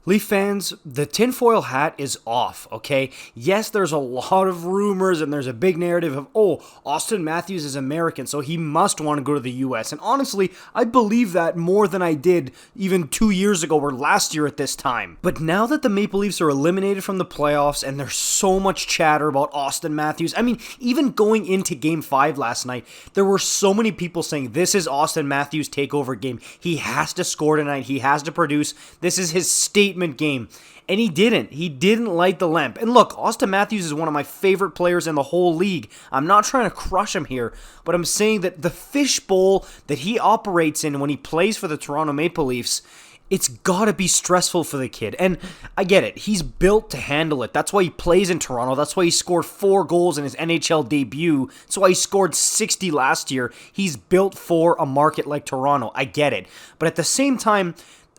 Leaf fans, the tinfoil hat is off, okay? Yes, there's a lot of rumors and there's a big narrative of, oh, Auston Matthews is American, so he must want to go to the US. And honestly, I believe that more than I did even 2 years ago or last year at this time. But now that the Maple Leafs are eliminated from the playoffs and there's so much chatter about Auston Matthews, I mean, even going into Game 5 last night, there were so many people saying, this is Auston Matthews' takeover game. He has to score tonight. He has to produce. This is his statement game. And he didn't. He didn't light the lamp. And look, Auston Matthews is one of my favorite players in the whole league. I'm not trying to crush him here, but I'm saying that the fishbowl that he operates in when he plays for the Toronto Maple Leafs, it's gotta be stressful for the kid. And I get it. He's built to handle it. That's why he plays in Toronto. That's why he scored 4 goals in his NHL debut. That's why he scored 60 last year. He's built for a market like Toronto. I get it. But at the same time,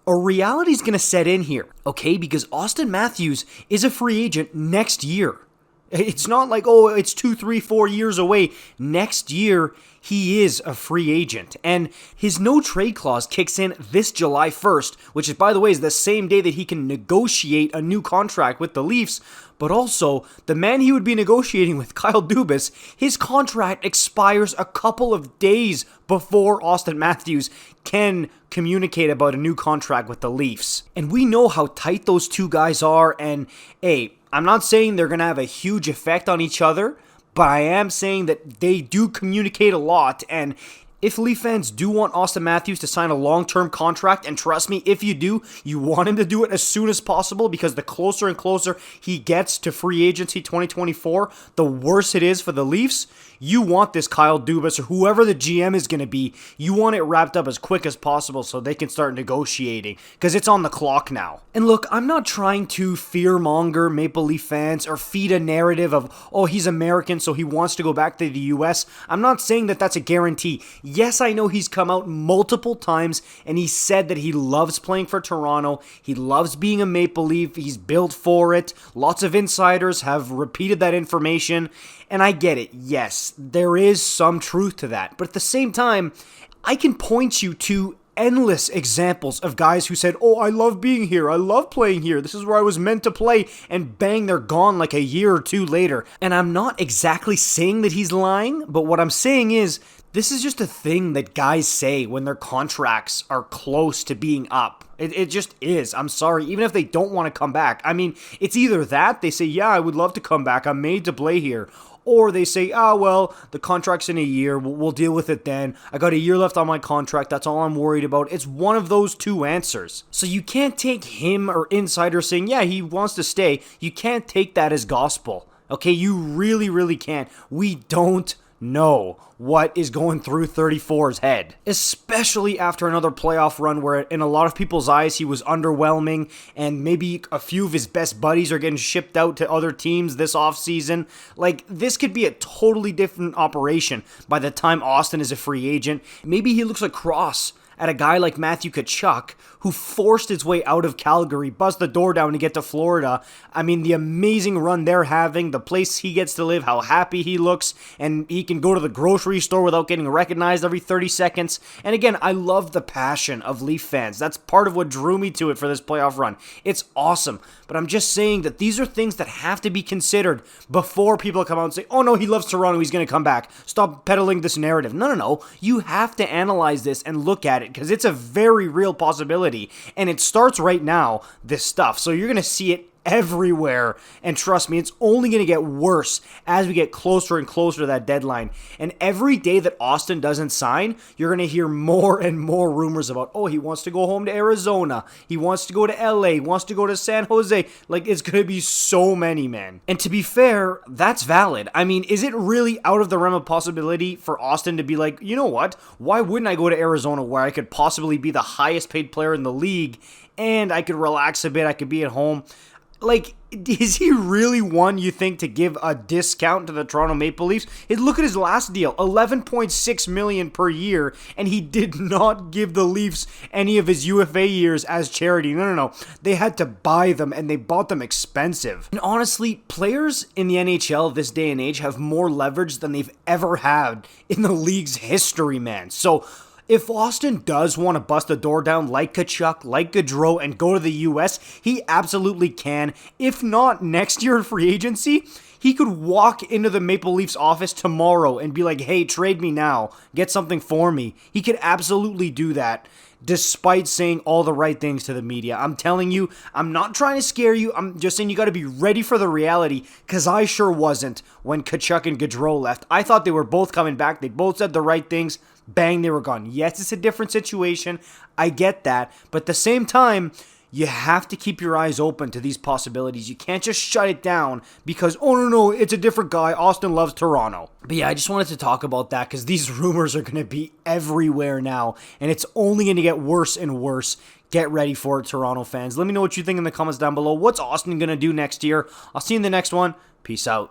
a reality's going to set in here, okay? Because Auston Matthews is a free agent next year. It's not like, oh, it's 2, 3, 4 years away. Next year, he is a free agent. And his no-trade clause kicks in this July 1st, which is, by the way, is the same day that he can negotiate a new contract with the Leafs. But also, the man he would be negotiating with, Kyle Dubas, his contract expires a couple of days before Auston Matthews can communicate about a new contract with the Leafs. And we know how tight those two guys are, and hey, I'm not saying they're going to have a huge effect on each other, but I am saying that they do communicate a lot, and if Leaf fans do want Auston Matthews to sign a long-term contract, and trust me, if you do, you want him to do it as soon as possible, because the closer and closer he gets to free agency 2024, the worse it is for the Leafs. You want this Kyle Dubas or whoever the GM is going to be, you want it wrapped up as quick as possible so they can start negotiating, because it's on the clock now. And look, I'm not trying to fearmonger Maple Leaf fans or feed a narrative of, oh, he's American so he wants to go back to the US. I'm not saying that that's a guarantee. Yes, I know he's come out multiple times and he said that he loves playing for Toronto. He loves being a Maple Leaf. He's built for it. Lots of insiders have repeated that information. And I get it. Yes, there is some truth to that. But at the same time, I can point you to endless examples of guys who said, oh, I love being here. I love playing here. This is where I was meant to play. And bang, they're gone like a year or two later. And I'm not exactly saying that he's lying, but what I'm saying is, this is just a thing that guys say when their contracts are close to being up. It just is. I'm sorry. Even if they don't want to come back. I mean, it's either that, they say, yeah, I would love to come back. I'm made to play here. Or they say, oh, well, the contract's in a year. We'll deal with it then. I got a year left on my contract. That's all I'm worried about. It's one of those two answers. So you can't take him or insiders saying, yeah, he wants to stay. You can't take that as gospel. Okay, you really, really can't. We don't know what is going through 34's head, especially after another playoff run where in a lot of people's eyes he was underwhelming and maybe a few of his best buddies are getting shipped out to other teams this offseason. Like, this could be a totally different operation by the time Auston is a free agent. Maybe he looks across at a guy like Matthew Tkachuk, who forced his way out of Calgary, bust the door down to get to Florida. I mean, the amazing run they're having, the place he gets to live, how happy he looks, and he can go to the grocery store without getting recognized every 30 seconds. And again, I love the passion of Leaf fans. That's part of what drew me to it for this playoff run. It's awesome. But I'm just saying that these are things that have to be considered before people come out and say, oh no, he loves Toronto, he's going to come back. Stop peddling this narrative. No. You have to analyze this and look at it, because it's a very real possibility. And it starts right now, this stuff. So you're going to see it everywhere, and trust me, it's only going to get worse as we get closer and closer to that deadline. And every day that Auston doesn't sign, you're going to hear more and more rumors about, oh, he wants to go home to Arizona, he wants to go to LA, he wants to go to San Jose. Like, it's going to be so many, man. And to be fair, that's valid. I mean, is it really out of the realm of possibility for Auston to be like, you know what, why wouldn't I go to Arizona where I could possibly be the highest paid player in the league and I could relax a bit, I could be at home? Like, is he really one, you think, to give a discount to the Toronto Maple Leafs? Look at his last deal, $11.6 million per year, and he did not give the Leafs any of his UFA years as charity. No. They had to buy them, and they bought them expensive. And honestly, players in the NHL this day and age have more leverage than they've ever had in the league's history, man. So If Auston does want to bust the door down like Tkachuk, like Gaudreau, and go to the US, he absolutely can. If not next year in free agency, he could walk into the Maple Leafs office tomorrow and be like, hey, trade me now. Get something for me. He could absolutely do that, despite saying all the right things to the media. I'm telling you, I'm not trying to scare you. I'm just saying you got to be ready for the reality, because I sure wasn't when Tkachuk and Gaudreau left. I thought they were both coming back. They both said the right things. Bang, they were gone. Yes, it's a different situation. I get that. But at the same time, you have to keep your eyes open to these possibilities. You can't just shut it down because, oh no, it's a different guy. Auston loves Toronto. But yeah, I just wanted to talk about that because these rumors are going to be everywhere now, and it's only going to get worse and worse. Get ready for it, Toronto fans. Let me know what you think in the comments down below. What's Auston going to do next year? I'll see you in the next one. Peace out.